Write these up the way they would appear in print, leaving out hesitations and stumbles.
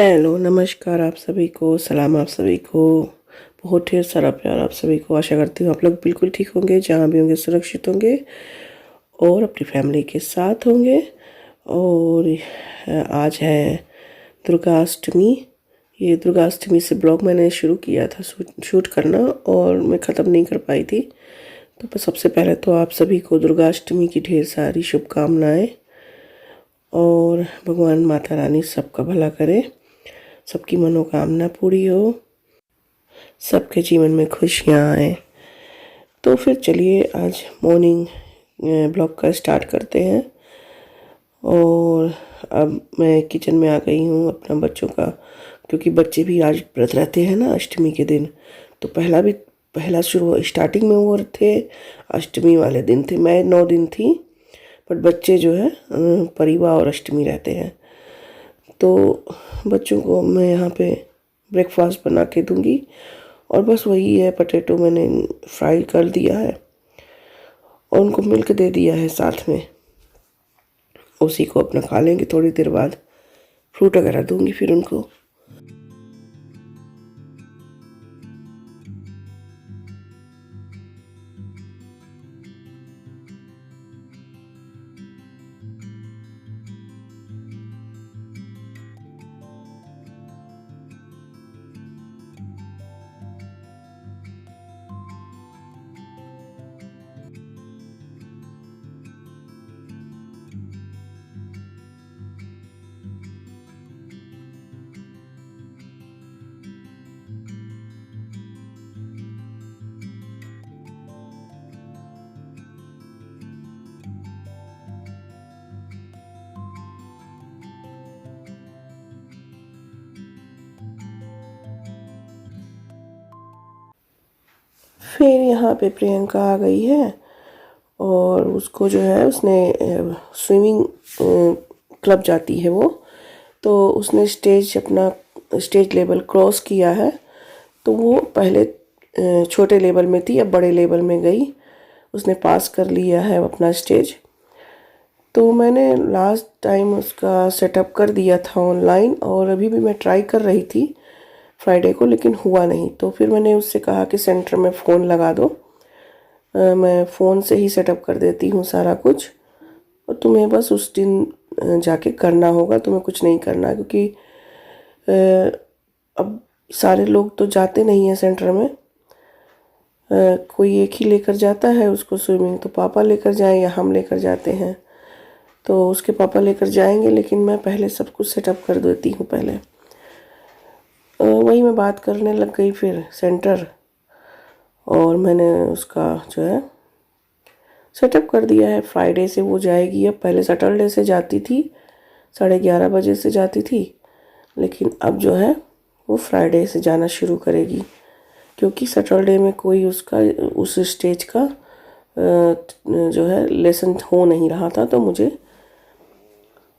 Hello, नमस्कार आप सभी को, सलाम आप सभी को। बहुत ढेर सारा प्यार आप सभी को। आशा करती हूँ आप लोग बिल्कुल ठीक होंगे, जहाँ भी होंगे सुरक्षित होंगे और अपनी फैमिली के साथ होंगे। और आज है दुर्गा अष्टमी। ये दुर्गा अष्टमी से ब्लॉग मैंने शुरू किया था शूट करना, और मैं ख़त्म नहीं कर पाई थी। तो सबसे पहले तो आप सभी को दुर्गा अष्टमी की ढेर सारी शुभकामनाएँ, और भगवान माता रानी सबका भला करे, सबकी मनोकामना पूरी हो, सबके जीवन में खुशियाँ आए। तो फिर चलिए आज मॉर्निंग ब्लॉग का स्टार्ट करते हैं। और अब मैं किचन में आ गई हूँ अपना बच्चों का, क्योंकि बच्चे भी आज व्रत रहते हैं ना अष्टमी के दिन। तो पहला शुरू स्टार्टिंग में वो थे, अष्टमी वाले दिन थे। मैं 9 दिन थी, बट बच्चे जो है परिवार और अष्टमी रहते हैं। तो बच्चों को मैं यहाँ पे ब्रेकफास्ट बना के दूँगी, और बस वही है, पोटैटो मैंने फ्राई कर दिया है और उनको मिल्क दे दिया है साथ में। उसी को अपना खा लेंगे थोड़ी देर बाद। फ्रूट वगैरह दूँगी फिर उनको। फिर यहाँ पे प्रियंका आ गई है, और उसको जो है उसने स्विमिंग क्लब जाती है वो, तो उसने अपना स्टेज लेवल क्रॉस किया है। तो वो पहले छोटे लेवल में थी, अब बड़े लेवल में गई। उसने पास कर लिया है अपना स्टेज। तो मैंने लास्ट टाइम उसका सेटअप कर दिया था ऑनलाइन, और अभी भी मैं ट्राई कर रही थी फ्राइडे को, लेकिन हुआ नहीं। तो फिर मैंने उससे कहा कि सेंटर में फ़ोन लगा दो, मैं फ़ोन से ही सेटअप कर देती हूँ सारा कुछ, और तुम्हें बस उस दिन जाके करना होगा, तुम्हें कुछ नहीं करना, क्योंकि अब सारे लोग तो जाते नहीं हैं सेंटर में। कोई एक ही लेकर जाता है उसको स्विमिंग, तो पापा लेकर जाएं या हम लेकर जाते हैं। तो उसके पापा लेकर जाएंगे, लेकिन मैं पहले सब कुछ सेटअप कर देती हूँ पहले। वही मैं बात करने लग गई फिर सेंटर, और मैंने उसका जो है सेटअप कर दिया है। फ्राइडे से वो जाएगी। अब पहले सैटरडे से जाती थी, 11:30 बजे से जाती थी, लेकिन अब जो है वो फ्राइडे से जाना शुरू करेगी, क्योंकि सैटरडे में कोई उसका उस स्टेज का जो है लेसन हो नहीं रहा था। तो मुझे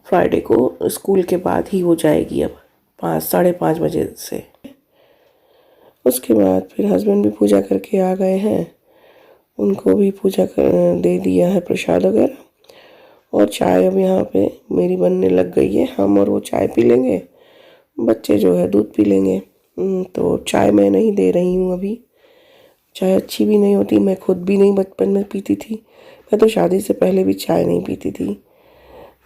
फ्राइडे को स्कूल के बाद ही वो जाएगी, अब 5-5:30 बजे से। उसके बाद फिर हस्बैंड भी पूजा करके आ गए हैं, उनको भी पूजा कर दे दिया है प्रसाद वगैरह। और चाय अब यहाँ पे मेरी बनने लग गई है। हम और वो चाय पी लेंगे, बच्चे जो है दूध पी लेंगे। तो चाय मैं नहीं दे रही हूँ अभी। चाय अच्छी भी नहीं होती, मैं खुद भी नहीं बचपन में पीती थी। मैं तो शादी से पहले भी चाय नहीं पीती थी।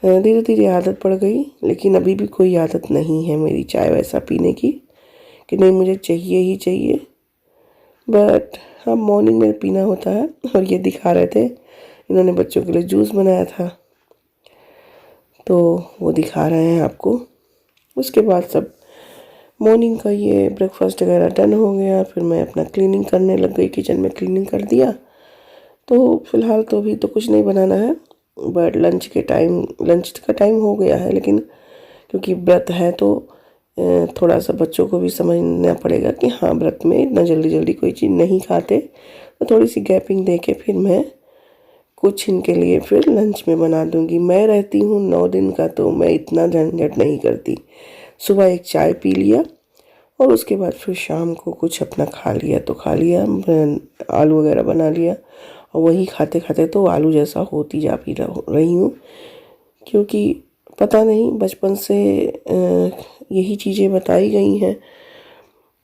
धीरे धीरे आदत पड़ गई, लेकिन अभी भी कोई आदत नहीं है मेरी चाय वैसा पीने की कि नहीं मुझे चाहिए ही चाहिए। बट हाँ, मॉर्निंग में पीना होता है। और ये दिखा रहे थे, इन्होंने बच्चों के लिए जूस बनाया था, तो वो दिखा रहे हैं आपको। उसके बाद सब मॉर्निंग का ये ब्रेकफास्ट वगैरह डन हो गया। फिर मैं अपना क्लीनिंग करने लग गई, किचन में क्लीनिंग कर दिया। तो फ़िलहाल तो अभी तो कुछ नहीं बनाना है, बट लंच का टाइम हो गया है। लेकिन क्योंकि व्रत है, तो थोड़ा सा बच्चों को भी समझना पड़ेगा कि हाँ, व्रत में इतना जल्दी जल्दी कोई चीज़ नहीं खाते। तो थोड़ी सी गैपिंग दे के फिर मैं कुछ इनके लिए फिर लंच में बना दूंगी। मैं रहती हूँ 9 दिन का, तो मैं इतना झंझट नहीं करती। सुबह एक चाय पी लिया, और उसके बाद फिर शाम को कुछ अपना खा लिया तो खा लिया, आलू वगैरह बना लिया। और वही खाते खाते तो आलू जैसा होती जा रही हूँ, क्योंकि पता नहीं बचपन से यही चीज़ें बताई गई हैं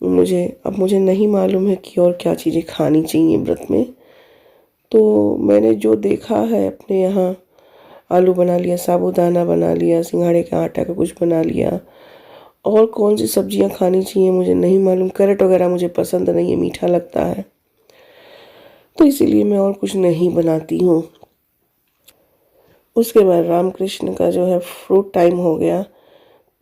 मुझे। अब मुझे नहीं मालूम है कि और क्या चीज़ें खानी चाहिए व्रत में। तो मैंने जो देखा है अपने यहाँ, आलू बना लिया, साबूदाना बना लिया, सिंघाड़े का आटा का कुछ बना लिया। और कौन सी सब्जियां खानी चाहिए मुझे नहीं मालूम। कैरेट वगैरह मुझे पसंद नहीं है, मीठा लगता है, तो इसीलिए मैं और कुछ नहीं बनाती हूँ। उसके बाद रामकृष्ण का जो है फ्रूट टाइम हो गया,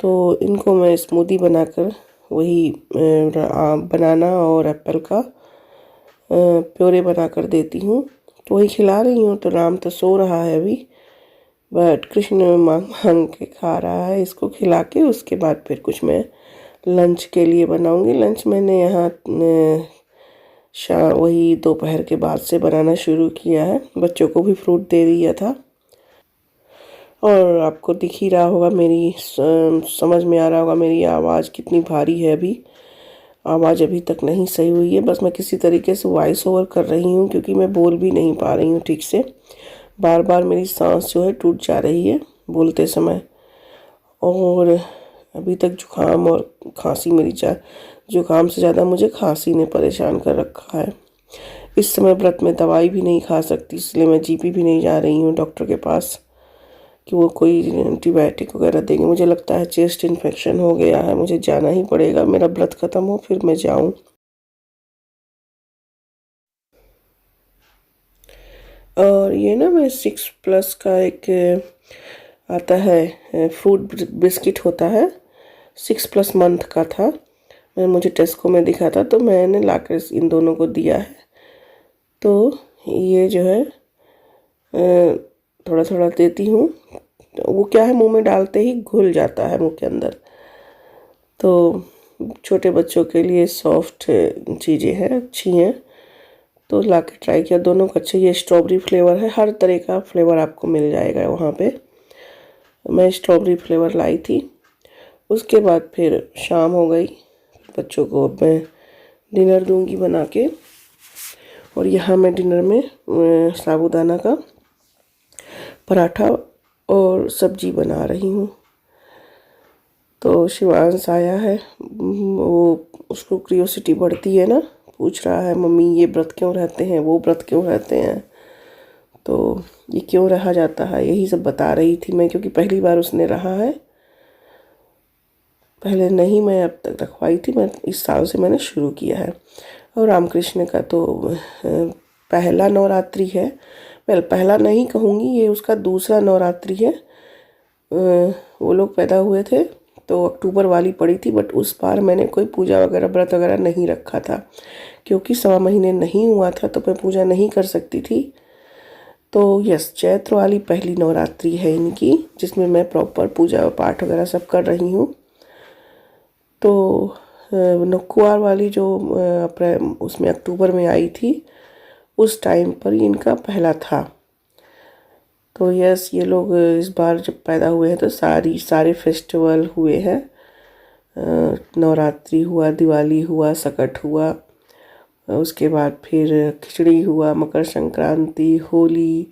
तो इनको मैं स्मूदी बनाकर वही बनाना और एप्पल का प्योरे बनाकर देती हूँ, तो वही खिला रही हूँ। तो राम तो सो रहा है अभी, बट कृष्ण मांग मांग के खा रहा है। इसको खिला के उसके बाद फिर कुछ मैं लंच के लिए बनाऊंगी। लंच मैंने यहाँ वही दोपहर के बाद से बनाना शुरू किया है। बच्चों को भी फ्रूट दे दिया था। और आपको दिख ही रहा होगा, मेरी समझ में आ रहा होगा मेरी आवाज़ कितनी भारी है। अभी आवाज़ अभी तक नहीं सही हुई है, बस मैं किसी तरीके से वॉइस ओवर कर रही हूँ, क्योंकि मैं बोल भी नहीं पा रही हूँ ठीक से। बार बार मेरी सांस जो है टूट जा रही है बोलते समय। और अभी तक जुकाम और खांसी मेरी जुकाम से ज़्यादा मुझे खांसी ने परेशान कर रखा है। इस समय व्रत में दवाई भी नहीं खा सकती, इसलिए मैं जीपी भी नहीं जा रही हूँ डॉक्टर के पास कि वो कोई एंटीबायोटिक वगैरह देंगे। मुझे लगता है चेस्ट इन्फेक्शन हो गया है, मुझे जाना ही पड़ेगा। मेरा व्रत ख़त्म हो फिर मैं जाऊँ। और ये ना, मैं 6+ का एक आता है फ्रूट बिस्किट होता है, 6+ मंथ का था। मुझे टेस्को में दिखा था, तो मैंने लाकर इन दोनों को दिया है। तो ये जो है थोड़ा थोड़ा देती हूँ, तो वो क्या है, मुंह में डालते ही घुल जाता है मुंह के अंदर। तो छोटे बच्चों के लिए सॉफ्ट चीज़ें हैं, अच्छी हैं, तो ला के ट्राई किया। दोनों का अच्छा, ये स्ट्रॉबेरी फ्लेवर है, हर तरह का फ्लेवर आपको मिल जाएगा वहाँ पे। मैं स्ट्रॉबेरी फ्लेवर लाई थी। उसके बाद फिर शाम हो गई, बच्चों को अब मैं डिनर दूंगी बना के। और यहाँ मैं डिनर में साबूदाना का पराठा और सब्जी बना रही हूँ। तो शिवांश आया है, वो उसको क्यूरियोसिटी बढ़ती है ना, पूछ रहा है मम्मी ये व्रत क्यों रहते हैं, वो व्रत क्यों रहते हैं, तो ये क्यों रहा जाता है, यही सब बता रही थी मैं, क्योंकि पहली बार उसने रहा है। पहले नहीं मैं अब तक रखवाई थी, मैं इस साल से मैंने शुरू किया है। और रामकृष्ण का तो पहला नवरात्रि है। पहला नहीं कहूँगी, ये उसका दूसरा नवरात्रि है। वो लोग पैदा हुए थे तो अक्टूबर वाली पड़ी थी, बट उस बार मैंने कोई पूजा वगैरह व्रत वगैरह नहीं रखा था, क्योंकि 1.25 महीने नहीं हुआ था, तो मैं पूजा नहीं कर सकती थी। तो यस, चैत्र वाली पहली नवरात्रि है इनकी, जिसमें मैं प्रॉपर पूजा पाठ वगैरह सब कर रही हूँ। तो नकुआर वाली जो अप्रैल उसमें अक्टूबर में आई थी, उस टाइम पर ही इनका पहला था। तो यस, ये लोग इस बार जब पैदा हुए हैं तो सारे फेस्टिवल हुए हैं। नवरात्रि हुआ, दिवाली हुआ, सकट हुआ, उसके बाद फिर खिचड़ी हुआ, Makar Sankranti, Holi,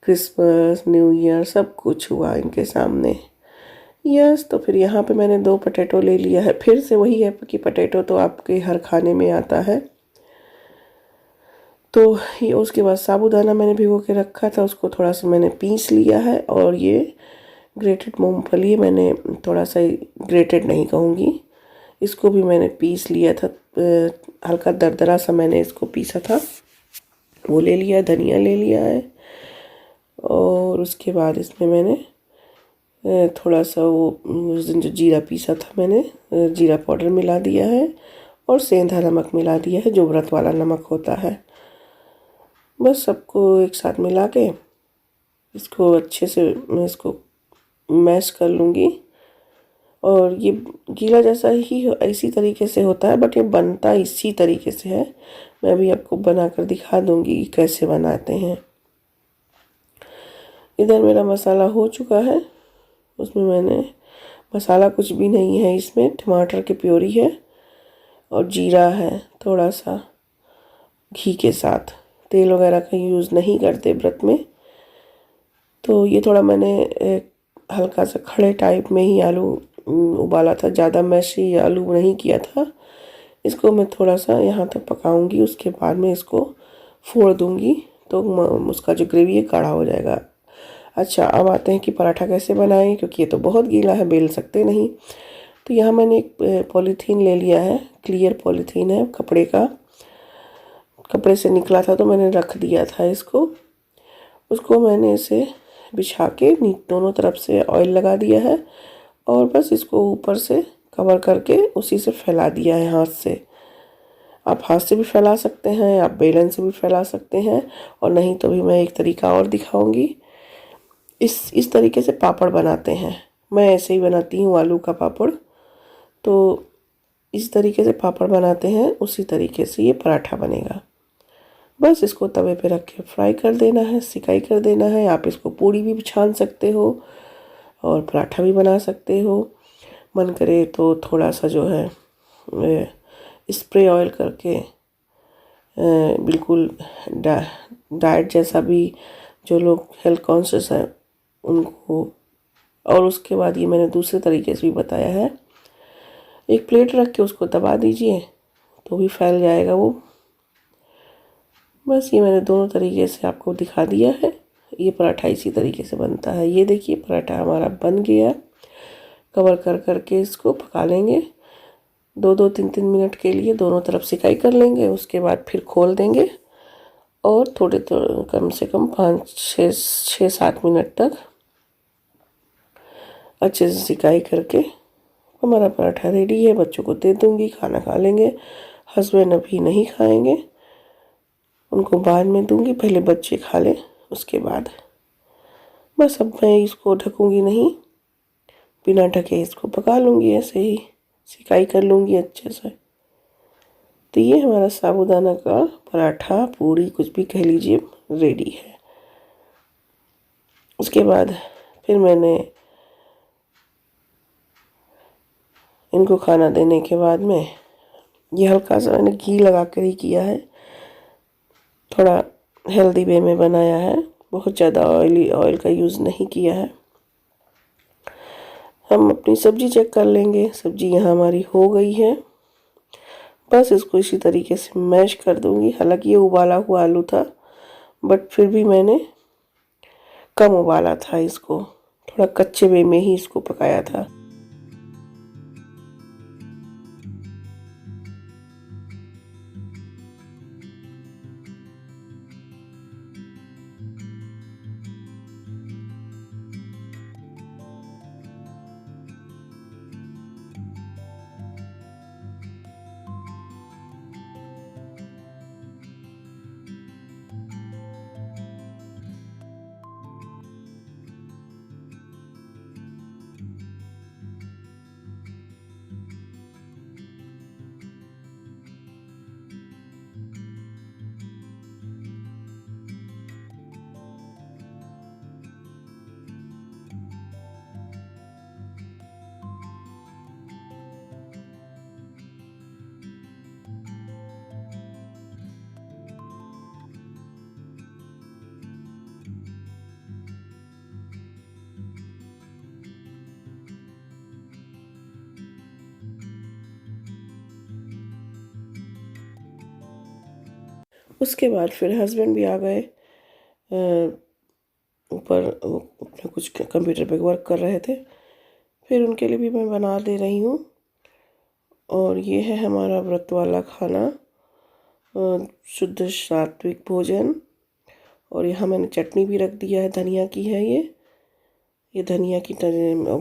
Christmas, new year, सब कुछ हुआ इनके सामने। यस, तो फिर यहाँ पे मैंने 2 पोटैटो ले लिया है। फिर से वही है कि पोटैटो तो आपके हर खाने में आता है। तो ये उसके बाद साबूदाना मैंने भिगो के रखा था, उसको थोड़ा सा मैंने पीस लिया है। और ये ग्रेटेड मूंगफली मैंने थोड़ा सा, ग्रेटेड नहीं कहूँगी, इसको भी मैंने पीस लिया था, हल्का दरदरा सा मैंने इसको पीसा था, वो ले लिया है। धनिया ले लिया है, और उसके बाद इसमें मैंने थोड़ा सा वो उस दिन जो जीरा पीसा था मैंने, जीरा पाउडर मिला दिया है, और सेंधा नमक मिला दिया है, जो व्रत वाला नमक होता है। बस सबको एक साथ मिला के इसको अच्छे से मैं इसको मैश कर लूँगी। और ये गीला जैसा ही इसी तरीके से होता है, बट ये बनता इसी तरीके से है। मैं अभी आपको बनाकर दिखा दूँगी कि कैसे बनाते हैं। इधर मेरा मसाला हो चुका है, उसमें मैंने मसाला कुछ भी नहीं है, इसमें टमाटर की प्योरी है और जीरा है, थोड़ा सा घी के साथ। तेल वगैरह का यूज़ नहीं करते व्रत में। तो ये थोड़ा मैंने हल्का सा खड़े टाइप में ही आलू उबाला था, ज़्यादा मैशी आलू नहीं किया था। इसको मैं थोड़ा सा यहाँ तक पकाऊंगी, उसके बाद में इसको फोड़ दूंगी तो उसका जो ग्रेवी है गाढ़ा हो जाएगा। अच्छा, अब आते हैं कि पराठा कैसे बनाएं, क्योंकि ये तो बहुत गीला है, बेल सकते नहीं। तो यहाँ मैंने एक पॉलीथीन ले लिया है, क्लियर पॉलीथीन है कपड़े का, कपड़े से निकला था तो मैंने रख दिया था इसको। उसको मैंने इसे बिछा के दोनों तरफ से ऑयल लगा दिया है और बस इसको ऊपर से कवर करके उसी से फैला दिया है हाथ से। आप हाथ से भी फैला सकते हैं, आप बेलन से भी फैला सकते हैं, और नहीं तो भी मैं एक तरीका और दिखाऊंगी। इस तरीके से पापड़ बनाते हैं, मैं ऐसे ही बनाती हूँ आलू का पापड़। तो इस तरीके से पापड़ बनाते हैं, उसी तरीके से ये पराठा बनेगा। बस इसको तवे पे रख के फ्राई कर देना है, सिकाई कर देना है। आप इसको पूड़ी भी छान सकते हो और पराठा भी बना सकते हो। मन करे तो थोड़ा सा जो है स्प्रे ऑयल करके बिल्कुल डाइट जैसा भी, जो लोग हेल्थ कॉन्शियस हैं उनको। और उसके बाद ये मैंने दूसरे तरीके से भी बताया है, एक प्लेट रख के उसको दबा दीजिए तो भी फैल जाएगा वो। बस ये मैंने दोनों तरीके से आपको दिखा दिया है। ये पराठा इसी तरीके से बनता है। ये देखिए पराठा हमारा बन गया। कवर कर करके इसको पका लेंगे 2-3 मिनट के लिए, दोनों तरफ सिकाई कर लेंगे। उसके बाद फिर खोल देंगे और थोड़े कम से कम 5-6-7 मिनट तक अच्छे से सिकाई करके हमारा पराठा रेडी है। बच्चों को दे दूँगी, खाना खा लेंगे। हस्बैंड अभी नहीं खाएंगे, उनको बाद में दूंगी, पहले बच्चे खा लें उसके बाद। बस अब मैं इसको ढकूंगी नहीं, बिना ढके इसको पका लूँगी, ऐसे ही सिकाई कर लूँगी अच्छे से। तो ये हमारा साबूदाना का पराठा, पूड़ी, कुछ भी कह लीजिए, रेडी है। उसके बाद फिर मैंने इनको खाना देने के बाद में ये हल्का सा मैंने घी लगा कर ही किया है, थोड़ा हेल्दी वे में बनाया है, बहुत ज़्यादा ऑयल का यूज़ नहीं किया है। हम अपनी सब्ज़ी चेक कर लेंगे। सब्ज़ी यहाँ हमारी हो गई है। बस इसको इसी तरीके से मैश कर दूँगी। हालांकि ये उबाला हुआ आलू था, बट फिर भी मैंने कम उबाला था, इसको थोड़ा कच्चे वे में ही इसको पकाया था। उसके बाद फिर हस्बैंड भी आ गए, ऊपर अपना कुछ कंप्यूटर पे वर्क कर रहे थे, फिर उनके लिए भी मैं बना दे रही हूँ। और ये है हमारा व्रत वाला खाना, शुद्ध सात्विक भोजन। और यहाँ मैंने चटनी भी रख दिया है, धनिया की है ये धनिया की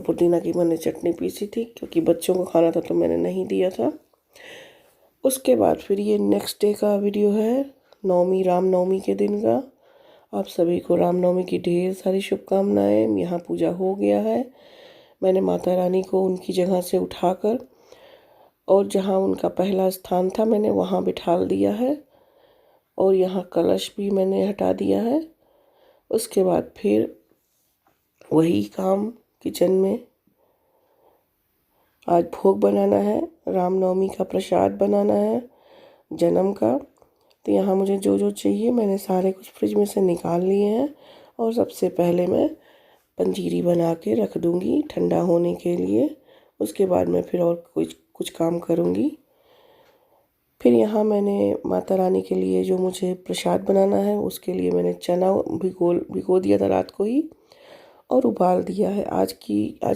पुदीना की मैंने चटनी पीसी थी, क्योंकि बच्चों को खाना था तो मैंने नहीं दिया था। उसके बाद फिर ये नेक्स्ट डे का वीडियो है, नवमी, रामनवमी के दिन का। आप सभी को रामनवमी की ढेर सारी शुभकामनाएं। यहाँ पूजा हो गया है, मैंने माता रानी को उनकी जगह से उठाकर और जहाँ उनका पहला स्थान था मैंने वहाँ बिठा दिया है, और यहाँ कलश भी मैंने हटा दिया है। उसके बाद फिर वही काम किचन में, आज भोग बनाना है, रामनवमी का प्रसाद बनाना है जन्म का। तो यहाँ मुझे जो जो चाहिए मैंने सारे कुछ फ्रिज में से निकाल लिए हैं। और सबसे पहले मैं पंजीरी बना के रख दूँगी ठंडा होने के लिए। उसके बाद मैं फिर और कुछ काम करूँगी। फिर यहाँ मैंने माता रानी के लिए जो मुझे प्रसाद बनाना है उसके लिए मैंने चना भिगो दिया था रात को ही और उबाल दिया है। आज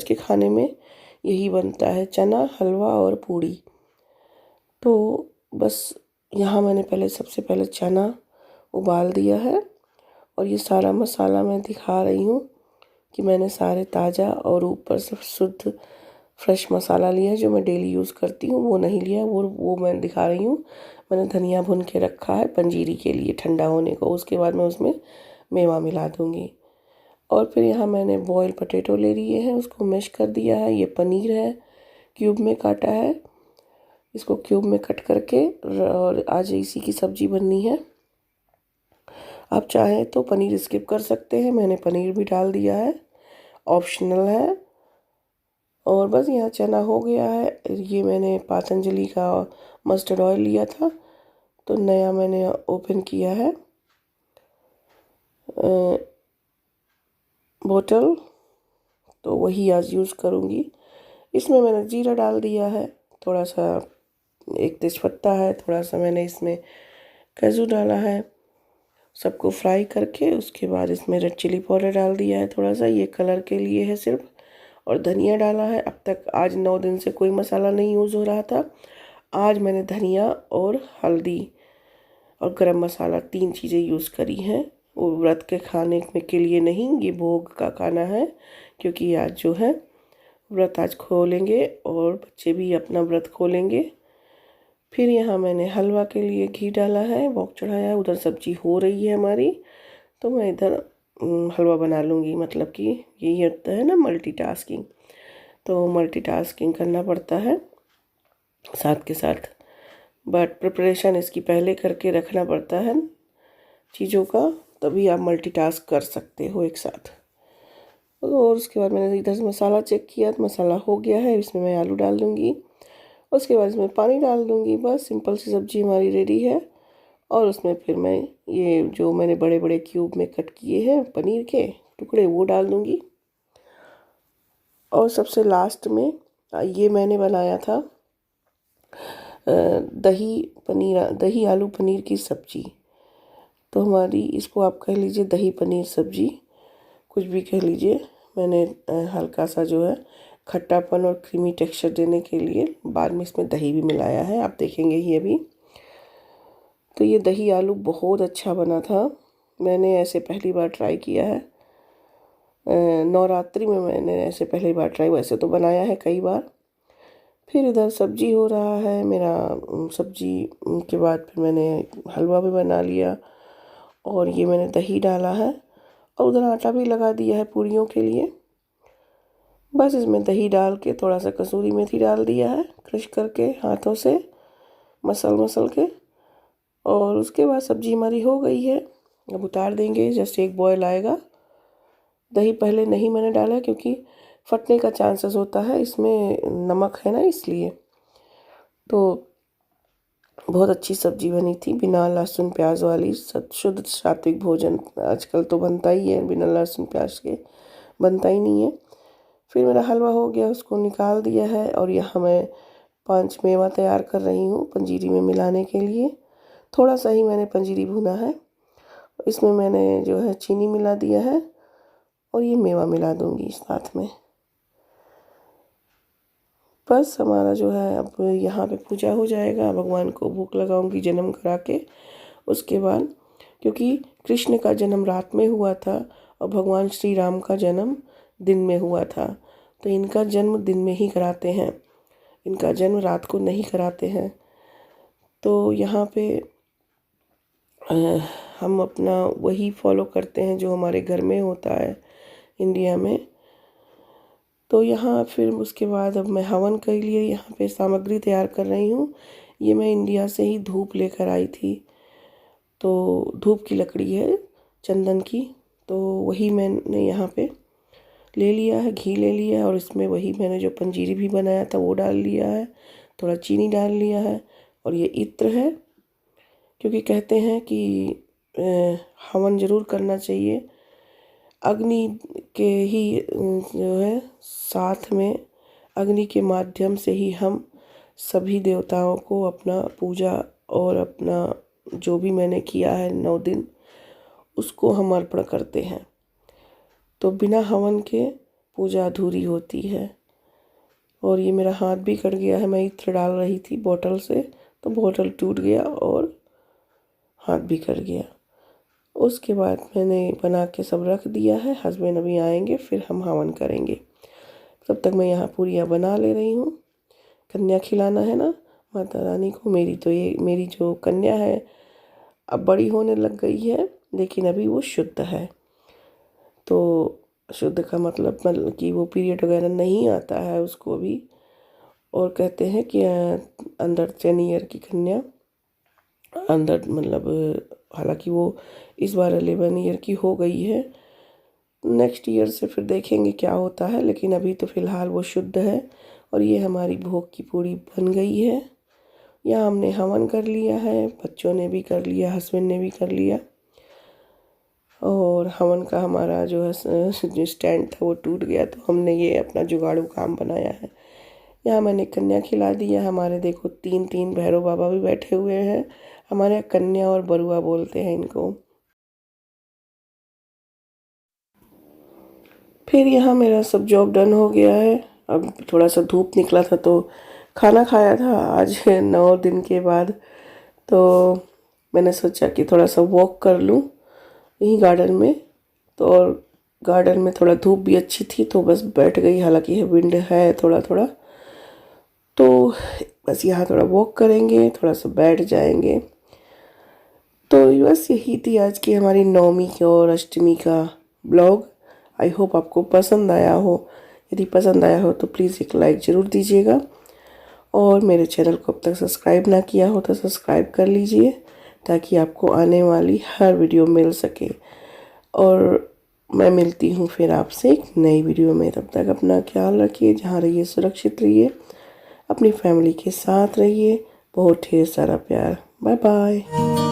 के खाने में यही बनता है, चना, हलवा और पूड़ी। तो बस यहाँ मैंने सबसे पहले चना उबाल दिया है और ये सारा मसाला मैं दिखा रही हूँ कि मैंने सारे ताज़ा और ऊपर से शुद्ध फ्रेश मसाला लिया है जो मैं डेली यूज़ करती हूँ। वो नहीं लिया, वो मैं दिखा रही हूँ। मैंने धनिया भून के रखा है पंजीरी के लिए ठंडा होने को। उसके बाद मैं उसमें मेवा मिला दूँगी। और फिर यहाँ मैंने बॉयल पोटैटो ले लिए हैं, उसको मैश कर दिया है। ये पनीर है, क्यूब में काटा है। इसको क्यूब में कट करके और आज इसी की सब्ज़ी बननी है। आप चाहें तो पनीर स्किप कर सकते हैं, मैंने पनीर भी डाल दिया है, ऑप्शनल है। और बस यहाँ चना हो गया है। ये मैंने पतंजलि का मस्टर्ड ऑयल लिया था, तो नया मैंने ओपन किया है बोतल, तो वही आज यूज़ करूँगी। इसमें मैंने जीरा डाल दिया है, थोड़ा सा एक तेज़पत्ता है, थोड़ा सा मैंने इसमें काजू डाला है। सबको फ्राई करके उसके बाद इसमें रेड चिली पाउडर डाल दिया है थोड़ा सा, ये कलर के लिए है सिर्फ। और धनिया डाला है। अब तक आज 9 दिन से कोई मसाला नहीं यूज़ हो रहा था। आज मैंने धनिया और हल्दी और गरम मसाला 3 चीज़ें यूज़ करी हैं। वो व्रत के खाने में के लिए नहीं, ये भोग का खाना है, क्योंकि आज जो है व्रत आज खोलेंगे और बच्चे भी अपना व्रत खोलेंगे। फिर यहाँ मैंने हलवा के लिए घी डाला है, भोग चढ़ाया है। उधर सब्जी हो रही है हमारी, तो मैं इधर हलवा बना लूँगी। मतलब कि यही होता है ना मल्टीटास्किंग, तो मल्टीटास्किंग करना पड़ता है साथ के साथ। बट प्रिपरेशन इसकी पहले करके रखना पड़ता है चीज़ों का, तभी आप मल्टीटास्क कर सकते हो एक साथ। और उसके बाद मैंने इधर से मसाला चेक किया तो मसाला हो गया है। इसमें मैं आलू डाल दूँगी, उसके बाद इसमें पानी डाल दूँगी। बस सिंपल सी सब्ज़ी हमारी रेडी है। और उसमें फिर मैं ये जो मैंने बड़े बड़े क्यूब में कट किए हैं पनीर के टुकड़े, वो डाल दूँगी। और सबसे लास्ट में ये मैंने बनाया था दही आलू पनीर की सब्ज़ी। तो हमारी, इसको आप कह लीजिए दही पनीर सब्ज़ी, कुछ भी कह लीजिए। मैंने हल्का सा जो है खट्टापन और क्रीमी टेक्सचर देने के लिए बाद में इसमें दही भी मिलाया है, आप देखेंगे ही अभी। तो ये दही आलू बहुत अच्छा बना था। मैंने ऐसे पहली बार ट्राई किया है। नवरात्रि में मैंने ऐसे पहली बार ट्राई, वैसे तो बनाया है कई बार। फिर इधर सब्जी हो रहा है मेरा। सब्जी के बाद फिर मैंने हलवा भी बना लिया और ये मैंने दही डाला है और उधर आटा भी लगा दिया है पूरियों के लिए। बस इसमें दही डाल के थोड़ा सा कसूरी मेथी डाल दिया है क्रश करके हाथों से मसल के। और उसके बाद सब्जी हमारी हो गई है, अब उतार देंगे। जस्ट एक बॉयल आएगा। दही पहले नहीं मैंने डाला क्योंकि फटने का चांसेस होता है, इसमें नमक है ना, इसलिए। तो बहुत अच्छी सब्जी बनी थी, बिना लहसुन प्याज वाली, शुद्ध सात्विक भोजन। आजकल तो बनता ही है बिना लहसुन प्याज के, बनता ही नहीं है। फिर मेरा हलवा हो गया, उसको निकाल दिया है। और यहाँ मैं 5 मेवा तैयार कर रही हूँ पंजीरी में मिलाने के लिए। थोड़ा सा ही मैंने पंजीरी भुना है, इसमें मैंने जो है चीनी मिला दिया है और ये मेवा मिला दूँगी साथ में। बस हमारा जो है अब यहाँ पे पूजा हो जाएगा। भगवान को भूख लगाऊंगी जन्म करा के। उसके बाद, क्योंकि कृष्ण का जन्म रात में हुआ था और भगवान श्री राम का जन्म दिन में हुआ था, तो इनका जन्म दिन में ही कराते हैं, इनका जन्म रात को नहीं कराते हैं। तो यहाँ पे हम अपना वही फॉलो करते हैं जो हमारे घर में होता है इंडिया में। तो यहाँ फिर उसके बाद अब मैं हवन के लिए यहाँ पे सामग्री तैयार कर रही हूँ। ये मैं इंडिया से ही धूप लेकर आई थी, तो धूप की लकड़ी है चंदन की, तो वही मैंने यहाँ पे ले लिया है। घी ले लिया है और इसमें वही मैंने जो पंजीरी भी बनाया था वो डाल लिया है, थोड़ा चीनी डाल लिया है। और ये इत्र है, क्योंकि कहते हैं कि हवन ज़रूर करना चाहिए। अग्नि के ही जो है साथ में अग्नि के माध्यम से ही हम सभी देवताओं को अपना पूजा और अपना जो भी मैंने किया है 9 दिन उसको हम अर्पण करते हैं। तो बिना हवन के पूजा अधूरी होती है। और ये मेरा हाथ भी कट गया है, मैं इत्र डाल रही थी बोतल से तो बोतल टूट गया और हाथ भी कट गया। उसके बाद मैंने बना के सब रख दिया है, हस्बैंड अभी आएंगे फिर हम हवन करेंगे। तब तक मैं यहाँ पूरियाँ बना ले रही हूँ। कन्या खिलाना है ना माता रानी को। मेरी जो कन्या है अब बड़ी होने लग गई है, लेकिन अभी वो शुद्ध है। तो शुद्ध का मतलब कि वो पीरियड वगैरह नहीं आता है उसको अभी। और कहते हैं कि अंडर 10 ईयर की कन्या अंदर हालांकि वो इस बार 11 ईयर की हो गई है। नेक्स्ट ईयर से फिर देखेंगे क्या होता है, लेकिन अभी तो फ़िलहाल वो शुद्ध है। और ये हमारी भोग की पूरी बन गई है। यहाँ हमने हवन कर लिया है, बच्चों ने भी कर लिया, हस्बैंड ने भी कर लिया। और हवन का हमारा जो है जो स्टैंड था वो टूट गया, तो हमने ये अपना जुगाड़ू काम बनाया है। यहाँ मैंने कन्या खिला दिया। हमारे देखो 3 भैरव बाबा भी बैठे हुए हैं। हमारे यहाँ कन्या और बरुआ बोलते हैं इनको। फिर यहाँ मेरा सब जॉब डन हो गया है। अब थोड़ा सा धूप निकला था तो खाना खाया था आज 9 दिन के बाद। तो मैंने सोचा कि थोड़ा सा वॉक कर लूँ यहीं गार्डन में। तो और गार्डन में थोड़ा धूप भी अच्छी थी तो बस बैठ गई। हालांकि विंड है थोड़ा थोड़ा, तो बस यहाँ थोड़ा वॉक करेंगे, थोड़ा सा बैठ जाएंगे। तो बस यही थी आज की हमारी नवमी की और अष्टमी का ब्लॉग। आई होप आपको पसंद आया हो। यदि पसंद आया हो तो प्लीज़ एक लाइक ज़रूर दीजिएगा। और मेरे चैनल को अब तक सब्सक्राइब ना किया हो तो सब्सक्राइब कर लीजिए, ताकि आपको आने वाली हर वीडियो मिल सके। और मैं मिलती हूँ फिर आपसे एक नई वीडियो में। तब तक अपना ख्याल रखिए, जहाँ रहिए सुरक्षित रहिए, अपनी फैमिली के साथ रहिए। बहुत ढेर सारा प्यार। Bye bye.